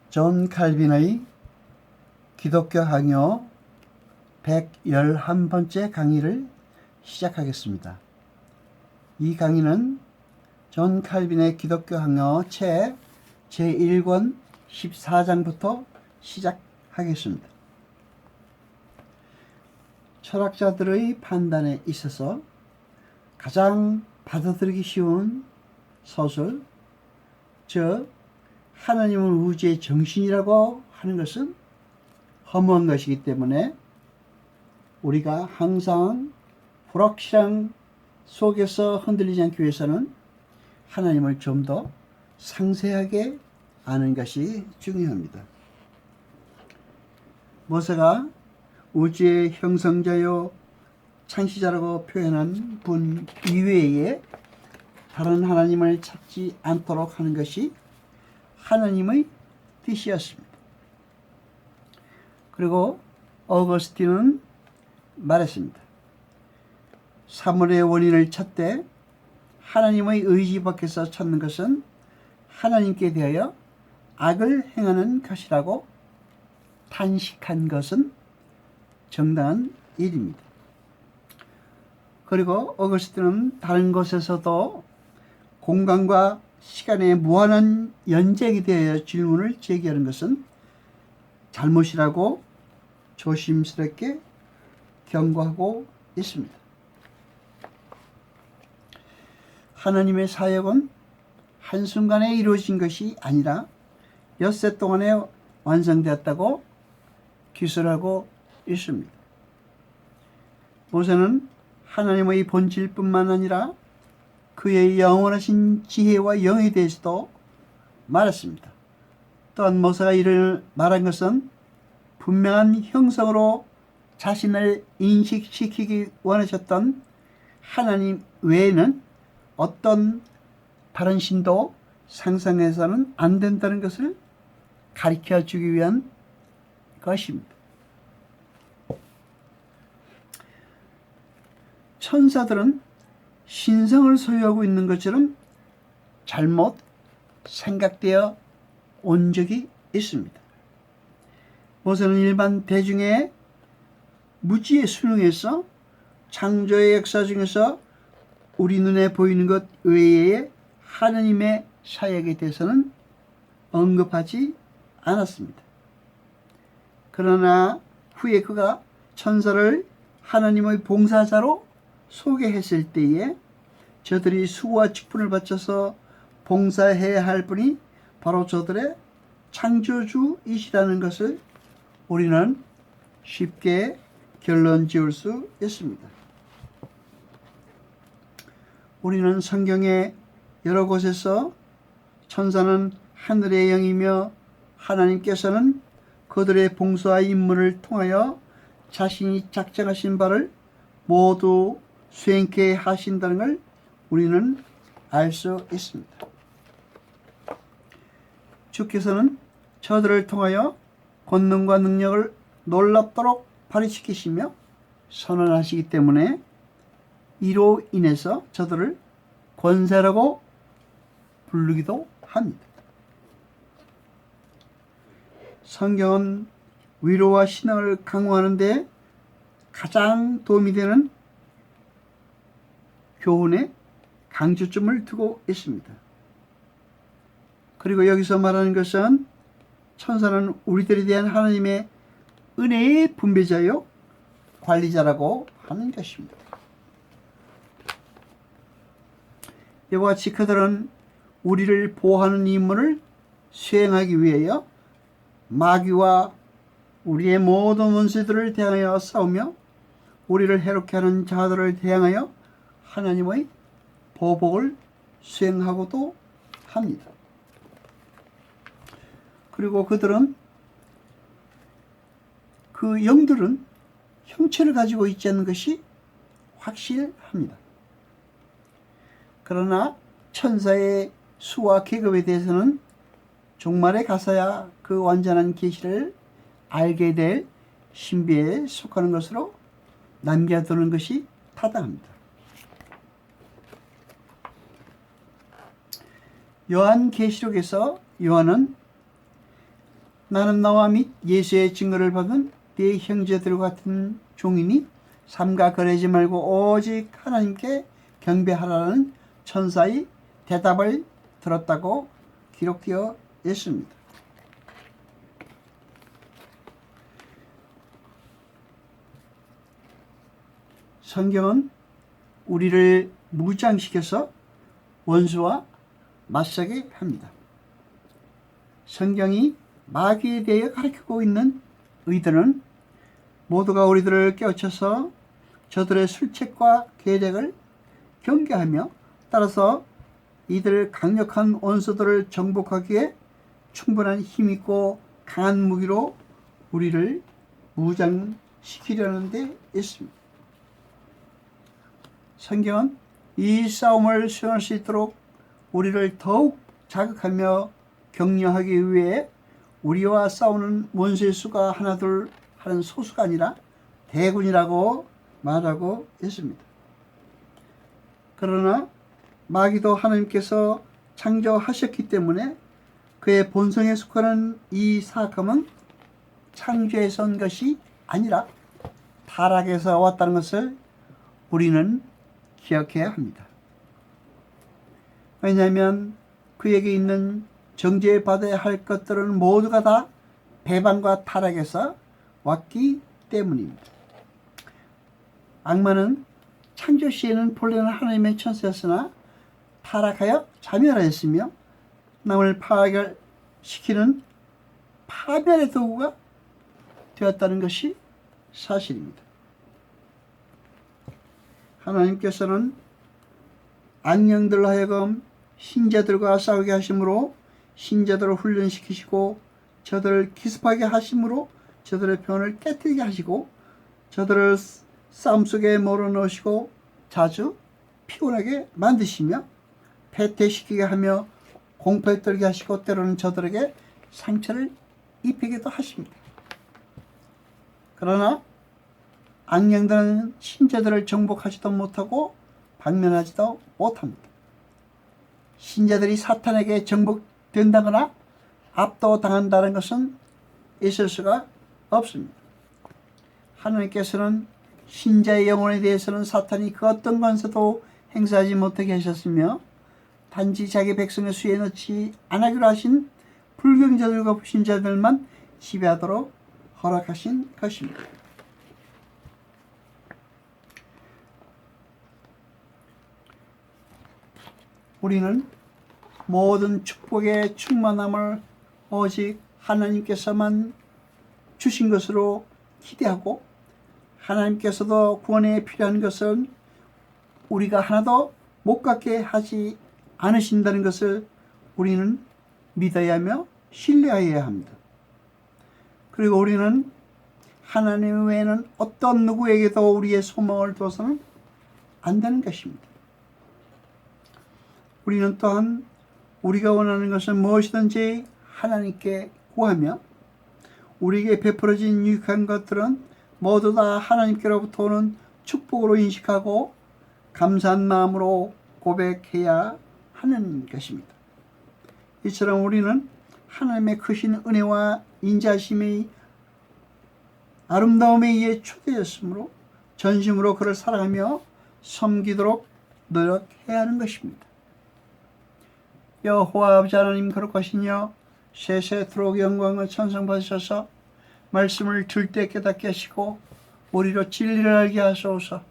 존 칼빈의 기독교 강요 111번째 강의를 시작하겠습니다. 이 강의는 존 칼빈의 기독교 강요 책 제1권 14장부터 시작하겠습니다. 철학자들의 판단에 있어서 가장 받아들이기 쉬운 서술, 즉 하나님은 우주의 정신이라고 하는 것은 허무한 것이기 때문에 우리가 항상 불확실한 속에서 흔들리지 않기 위해서는 하나님을 좀 더 상세하게 아는 것이 중요합니다. 모세가 우주의 형성자요 창시자라고 표현한 분 이외에 다른 하나님을 찾지 않도록 하는 것이 하나님의 뜻이었습니다. 그리고 어거스틴은 말했습니다. 사물의 원인을 찾되 하나님의 의지 밖에서 찾는 것은 하나님께 대하여 악을 행하는 것이라고 탄식한 것은 정당한 일입니다. 그리고 어거스틴은 다른 곳에서도 공간과 시간의 무한한 연장에 대하여 질문을 제기하는 것은 잘못이라고 조심스럽게 경고하고 있습니다. 하나님의 사역은 한순간에 이루어진 것이 아니라 엿새 동안에 완성되었다고 기술하고 있습니다. 모세는 하나님의 본질뿐만 아니라 그의 영원하신 지혜와 영에 대해서도 말했습니다. 또한 모세가 이를 말한 것은 분명한 형성으로 자신을 인식시키기 원하셨던 하나님 외에는 어떤 다른 신도 상상해서는 안 된다는 것을 가르쳐 주기 위한 것입니다. 천사들은 신성을 소유하고 있는 것처럼 잘못 생각되어 온 적이 있습니다. 모세는 일반 대중의 무지에 순응해서 창조의 역사 중에서 우리 눈에 보이는 것 외에 하나님의 사역에 대해서는 언급하지 않았습니다. 그러나 후에 그가 천사를 하나님의 봉사자로 소개했을 때에 저들이 수고와 직분을 바쳐서 봉사해야 할 분이 바로 저들의 창조주이시라는 것을 우리는 쉽게 결론 지을 수 있습니다. 우리는 성경의 여러 곳에서 천사는 하늘의 영이며 하나님께서는 그들의 봉사와 임무를 통하여 자신이 작정하신 바를 모두 수행케 하신다는 걸 우리는 알 수 있습니다. 주께서는 저들을 통하여 권능과 능력을 놀랍도록 발휘시키시며 선언하시기 때문에 이로 인해서 저들을 권세라고 부르기도 합니다. 성경은 위로와 신앙을 강화하는 데 가장 도움이 되는 교훈에 강조점을 두고 있습니다. 그리고 여기서 말하는 것은 천사는 우리들에 대한 하나님의 은혜의 분배자요 관리자라고 하는 것입니다. 이와 같이 그들은 우리를 보호하는 임무를 수행하기 위하여 마귀와 우리의 모든 원수들을 대하여 싸우며 우리를 해롭게 하는 자들을 대항하여 하나님의 보복을 수행하고도 합니다. 그리고 그들은 그 영들은 형체를 가지고 있지 않는 것이 확실합니다. 그러나 천사의 수와 계급에 대해서는 종말에 가서야 그 완전한 계시를 알게 될 신비에 속하는 것으로 남겨두는 것이 타당합니다. 요한계시록에서 요한은 나는 너와 및 예수의 증거를 받은 네 형제들과 같은 종이니 삼가 거래하지 말고 오직 하나님께 경배하라는 천사의 대답을 들었다고 기록되어 있습니다. 성경은 우리를 무장시켜서 원수와 맞서게 합니다. 성경이 마귀에 대해 가르치고 있는 의도는 모두가 우리들을 깨우쳐서 저들의 술책과 계략을 경계하며 따라서 이들 강력한 원수들을 정복하기에 충분한 힘있고 강한 무기로 우리를 무장시키려는 데 있습니다. 성경은 이 싸움을 수행할 수 있도록 우리를 더욱 자극하며 격려하기 위해 우리와 싸우는 원수의 수가 하나둘 하는 소수가 아니라 대군이라고 말하고 있습니다. 그러나 마귀도 하나님께서 창조하셨기 때문에 그의 본성에 속하는 이 사악함은 창조에서 온 것이 아니라 타락에서 왔다는 것을 우리는 기억해야 합니다. 왜냐하면 그에게 있는 정죄받아야 할 것들은 모두가 다 배반과 타락에서 왔기 때문입니다. 악마는 창조 시에는 본래는 하나님의 천사였으나 타락하여 자멸하였으며 남을 파괴시키는 파멸의 도구가 되었다는 것이 사실입니다. 하나님께서는 악령들로 하여금 신자들과 싸우게 하심으로 신자들을 훈련시키시고 저들을 기습하게 하심으로 저들의 편을 깨뜨리게 하시고 저들을 싸움 속에 몰아넣으시고 자주 피곤하게 만드시며 패퇴시키게 하며 공포에 떨게 하시고 때로는 저들에게 상처를 입히기도 하십니다. 그러나 악령들은 신자들을 정복하지도 못하고 방면하지도 못합니다. 신자들이 사탄에게 정복된다거나 압도당한다는 것은 있을 수가 없습니다. 하나님께서는 신자의 영혼에 대해서는 사탄이 그 어떤 권세도 행사하지 못하게 하셨으며 단지 자기 백성의 수에 넣지 않기로 하신 불경자들과 불신자들만 지배하도록 허락하신 것입니다. 우리는 모든 축복의 충만함을 오직 하나님께서만 주신 것으로 기대하고 하나님께서도 구원에 필요한 것은 우리가 하나도 못 갖게 하지 않으신다는 것을 우리는 믿어야 하며 신뢰해야 합니다. 그리고 우리는 하나님 외에는 어떤 누구에게도 우리의 소망을 둬서는 안 되는 것입니다. 우리는 또한 우리가 원하는 것은 무엇이든지 하나님께 구하며 우리에게 베풀어진 유익한 것들은 모두 다 하나님께로부터 오는 축복으로 인식하고 감사한 마음으로 고백해야 하는 것입니다. 이처럼 우리는 하나님의 크신 은혜와 인자심의 아름다움에 의해 초대했으므로 전심으로 그를 사랑하며 섬기도록 노력해야 하는 것입니다. 여호와 아버지 하나님 거룩하시며 세세토록 영광과 찬송 받으셔서 말씀을 들 때 깨닫게 하시고 우리로 진리를 알게 하소서.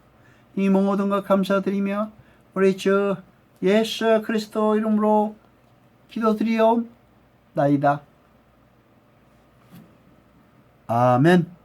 이 모든 것 감사드리며 우리 주 예수 그리스도 이름으로 기도드리옵나이다. 아멘.